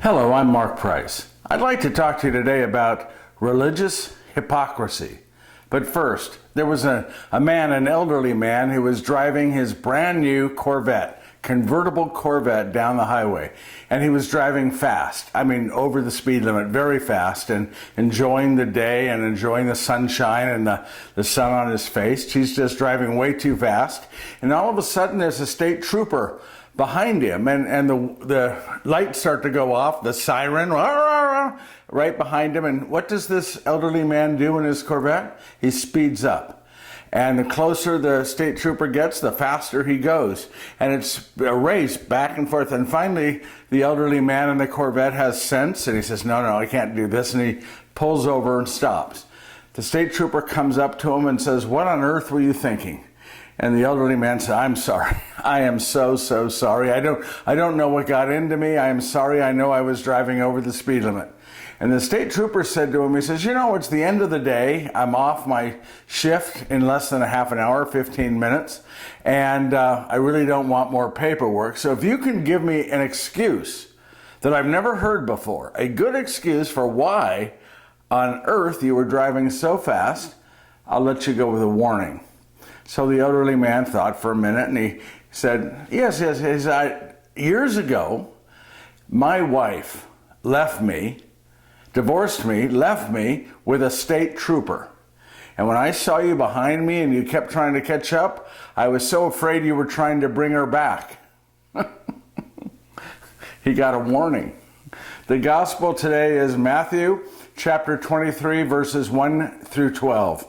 Hello, I'm Mark Price. I'd like to talk to you today about religious hypocrisy. But first, there was a man, an elderly man, who was driving his brand new convertible Corvette down the highway. And he was driving fast. I mean, over the speed limit, very fast, and enjoying the day and enjoying the sunshine and the sun on his face. He's just driving way too fast. And all of a sudden, there's a state trooper behind him, and the lights start to go off, the siren, right behind him. And what does this elderly man do in his Corvette? He speeds up. And the closer the state trooper gets, the faster he goes. And it's a race back and forth. And finally, the elderly man in the Corvette has sense, and he says, no, I can't do this. And he pulls over and stops. The state trooper comes up to him and says, what on earth were you thinking? And the elderly man said, I'm sorry. I am so sorry. I don't know what got into me. I am sorry. I know I was driving over the speed limit. And the state trooper said to him, he says, it's the end of the day. I'm off my shift in less than a half an hour, 15 minutes. And I really don't want more paperwork. So if you can give me an excuse that I've never heard before, a good excuse for why on earth you were driving so fast, I'll let you go with a warning. So the elderly man thought for a minute, and he said, yes. He said, years ago, my wife left me, divorced me, left me with a state trooper. And when I saw you behind me and you kept trying to catch up, I was so afraid you were trying to bring her back. He got a warning. The gospel today is Matthew chapter 23, verses 1 through 12.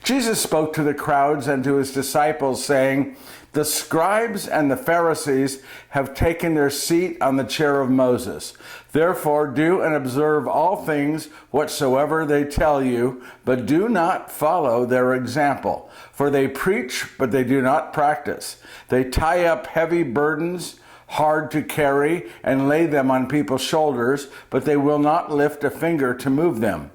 Jesus spoke to the crowds and to his disciples, saying, the scribes and the Pharisees have taken their seat on the chair of Moses. Therefore, do and observe all things whatsoever they tell you, but do not follow their example. For they preach, but they do not practice. They tie up heavy burdens, hard to carry, and lay them on people's shoulders, but they will not lift a finger to move them.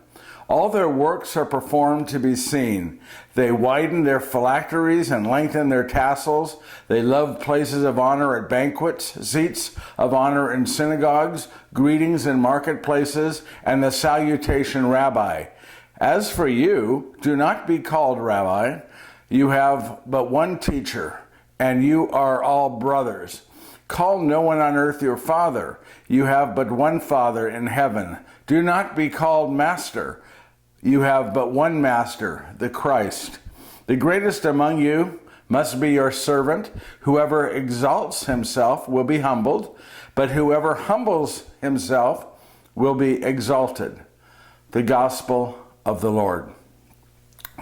All their works are performed to be seen. They widen their phylacteries and lengthen their tassels. They love places of honor at banquets, seats of honor in synagogues, greetings in marketplaces, and the salutation Rabbi. As for you, do not be called Rabbi. You have but one teacher, and you are all brothers. Call no one on earth your father. You have but one Father in heaven. Do not be called Master. You have but one Master, the Christ. The greatest among you must be your servant. Whoever exalts himself will be humbled, but whoever humbles himself will be exalted. The gospel of the Lord.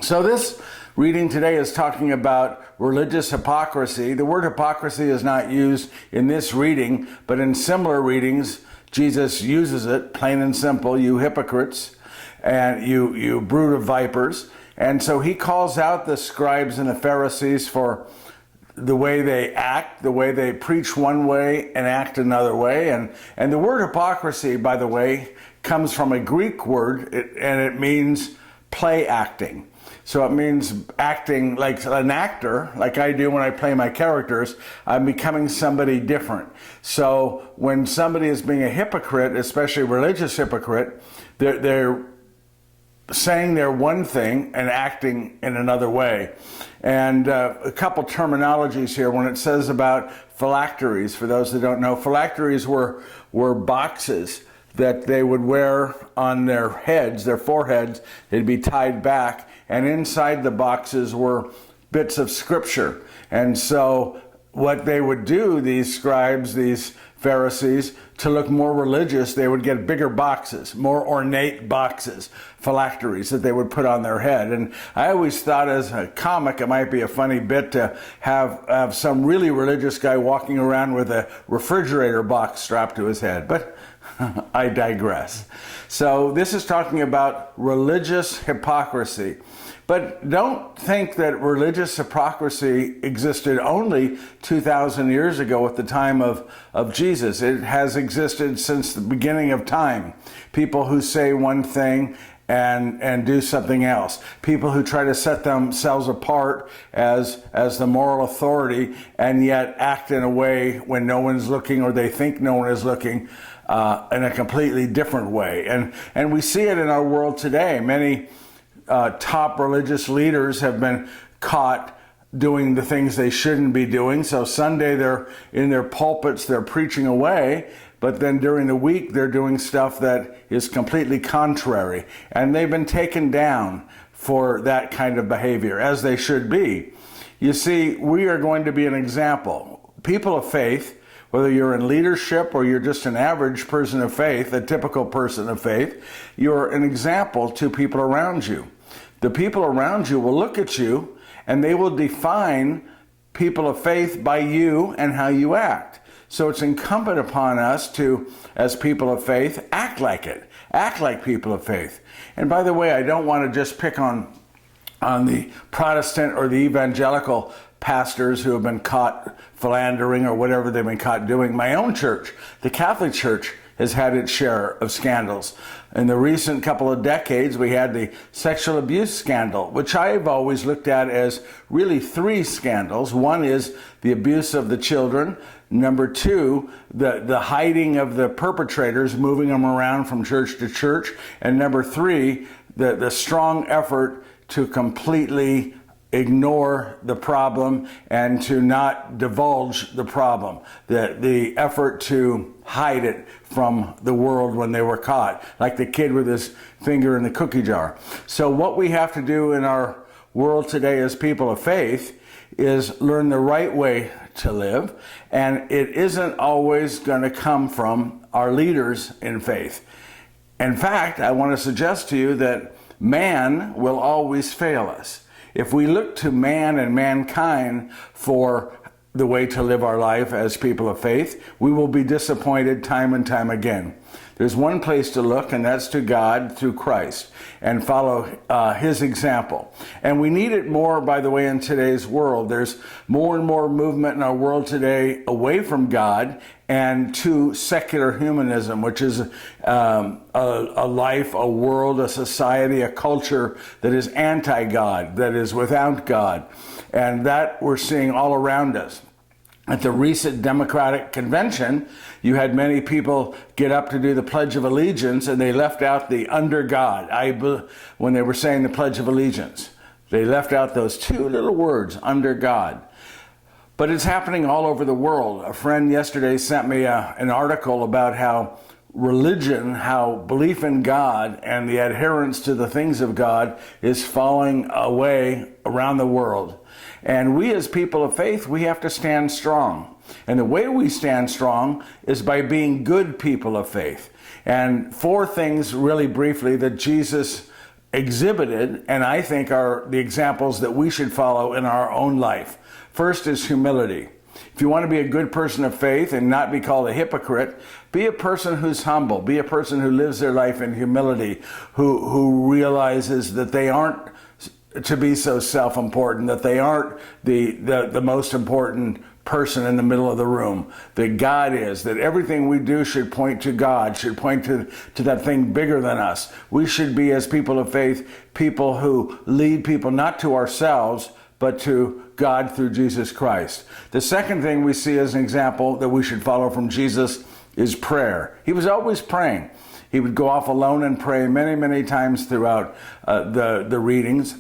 So this reading today is talking about religious hypocrisy. The word hypocrisy is not used in this reading, but in similar readings, Jesus uses it, plain and simple, you hypocrites, and you brood of vipers. And so he calls out the scribes and the Pharisees for the way they act, the way they preach one way and act another way. And the word hypocrisy, by the way, comes from a Greek word, and it means play acting. So it means acting like an actor, like I do when I play my characters. I'm becoming somebody different. So when somebody is being a hypocrite, especially a religious hypocrite, they're saying they're one thing and acting in another way. And a couple terminologies here. When it says about phylacteries, for those that don't know, phylacteries were boxes that they would wear on their heads, their foreheads. They'd be tied back, and inside the boxes were bits of scripture. And so what they would do, these scribes, these Pharisees, to look more religious, they would get bigger boxes, more ornate boxes, phylacteries that they would put on their head. And I always thought as a comic, it might be a funny bit to have some really religious guy walking around with a refrigerator box strapped to his head. But I digress. So this is talking about religious hypocrisy. But don't think that religious hypocrisy existed only 2,000 years ago at the time of Jesus. It has existed since the beginning of time. People who say one thing and do something else. People who try to set themselves apart as the moral authority and yet act in a way when no one's looking, or they think no one is looking, in a completely different way. And we see it in our world today. Many top religious leaders have been caught doing the things they shouldn't be doing. So Sunday they're in their pulpits, they're preaching away, but then during the week they're doing stuff that is completely contrary. And they've been taken down for that kind of behavior, as they should be. You see, we are going to be an example. People of faith, whether you're in leadership or you're just an average person of faith, a typical person of faith, you're an example to people around you. The people around you will look at you and they will define people of faith by you and how you act. So it's incumbent upon us to, as people of faith, act like it. Act like people of faith. And by the way, I don't want to just pick on the Protestant or the evangelical pastors who have been caught philandering or whatever they've been caught doing. My own church, the Catholic Church, has had its share of scandals. In the recent couple of decades, we had the sexual abuse scandal, which I've always looked at as really three scandals. One is the abuse of the children. Number two, the hiding of the perpetrators, moving them around from church to church. And number three, the strong effort to completely ignore the problem and to not divulge the problem. The effort to hide it from the world when they were caught, like the kid with his finger in the cookie jar. So what we have to do in our world today as people of faith is learn the right way to live, and it isn't always going to come from our leaders in faith. In fact, I want to suggest to you that man will always fail us. If we look to man and mankind for the way to live our life as people of faith, we will be disappointed time and time again. There's one place to look, and that's to God through Christ, and follow his example. And we need it more, by the way, in today's world. There's more and more movement in our world today away from God and to secular humanism, which is a life, a world, a society, a culture that is anti-God, that is without God. And that we're seeing all around us. At the recent Democratic convention, you had many people get up to do the Pledge of Allegiance, and they left out the under God. When they were saying the Pledge of Allegiance, they left out those two little words, under God. But it's happening all over the world. A friend yesterday sent me an article about how religion, how belief in God and the adherence to the things of God is falling away around the world. And we as people of faith, we have to stand strong. And the way we stand strong is by being good people of faith. And four things really briefly that Jesus exhibited, and I think are the examples that we should follow in our own life. First is humility. If you want to be a good person of faith and not be called a hypocrite, be a person who's humble. Be a person who lives their life in humility, who realizes that they aren't to be so self-important, that they aren't the most important person in the middle of the room, that God is, that everything we do should point to God, should point to that thing bigger than us. We should be, as people of faith, people who lead people not to ourselves, but to God through Jesus Christ. The second thing we see as an example that we should follow from Jesus is prayer. He was always praying. He would go off alone and pray many, many times throughout the readings.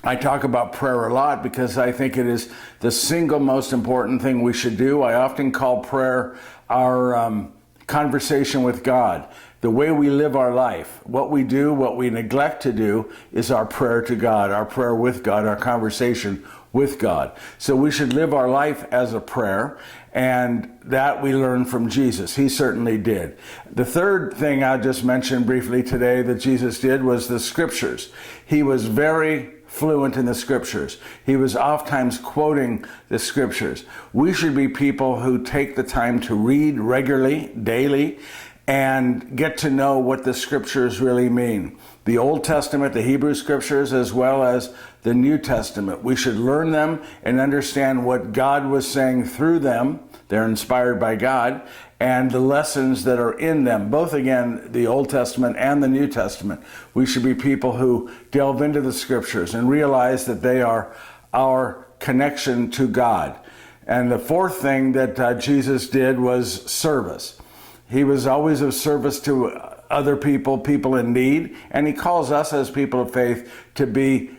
I talk about prayer a lot because I think it is the single most important thing we should do. I often call prayer our conversation with God. The way we live our life, what we do, what we neglect to do, is our prayer to God, our prayer with God, our conversation with God. So we should live our life as a prayer, and that we learn from Jesus. He certainly did. The third thing I just mentioned briefly today that Jesus did was the scriptures. He was very fluent in the scriptures. He was oftentimes quoting the scriptures. We should be people who take the time to read regularly, daily, and get to know what the scriptures really mean. The Old Testament, the Hebrew scriptures, as well as the New Testament. We should learn them and understand what God was saying through them, They're inspired by God, and the lessons that are in them, both again, the Old Testament and the New Testament. We should be people who delve into the scriptures and realize that they are our connection to God. And the fourth thing that Jesus did was service. He was always of service to other people, people in need, and he calls us as people of faith to be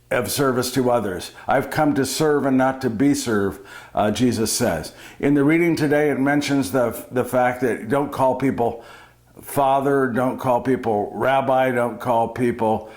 of service to others. I've come to serve and not to be served, Jesus says. In the reading today, it mentions the fact that don't call people father, don't call people rabbi, don't call people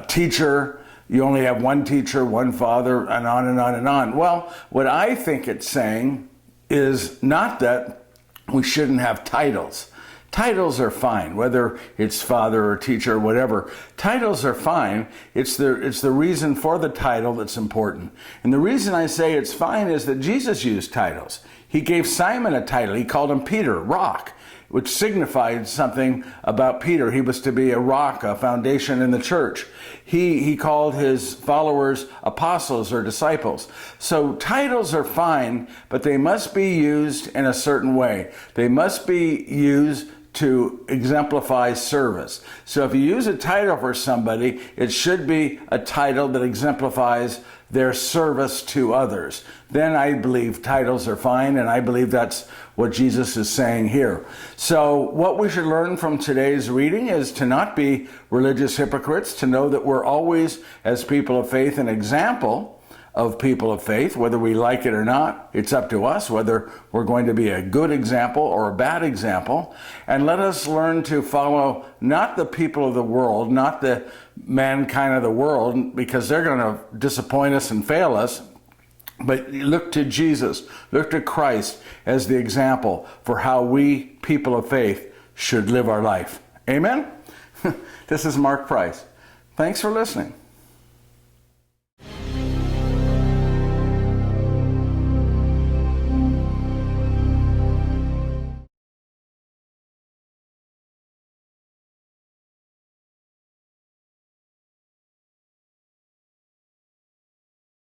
teacher. You only have one teacher, one father, and on and on and on. Well, what I think it's saying is not that we shouldn't have titles. Titles are fine, whether it's father or teacher or whatever. Titles are fine. It's the reason for the title that's important. And the reason I say it's fine is that Jesus used titles. He gave Simon a title. He called him Peter, rock, which signified something about Peter. He was to be a rock, a foundation in the church. He called his followers apostles or disciples. So titles are fine, but they must be used in a certain way. They must be used to exemplify service. So if you use a title for somebody, it should be a title that exemplifies their service to others. Then I believe titles are fine, and I believe that's what Jesus is saying here. So what we should learn from today's reading is to not be religious hypocrites, to know that we're always, as people of faith, an example of people of faith, whether we like it or not. It's up to us whether we're going to be a good example or a bad example. And let us learn to follow not the people of the world, not the mankind of the world, because they're going to disappoint us and fail us, but look to Jesus, look to Christ as the example for how we, people of faith, should live our life. Amen? This is Mark Price. Thanks for listening.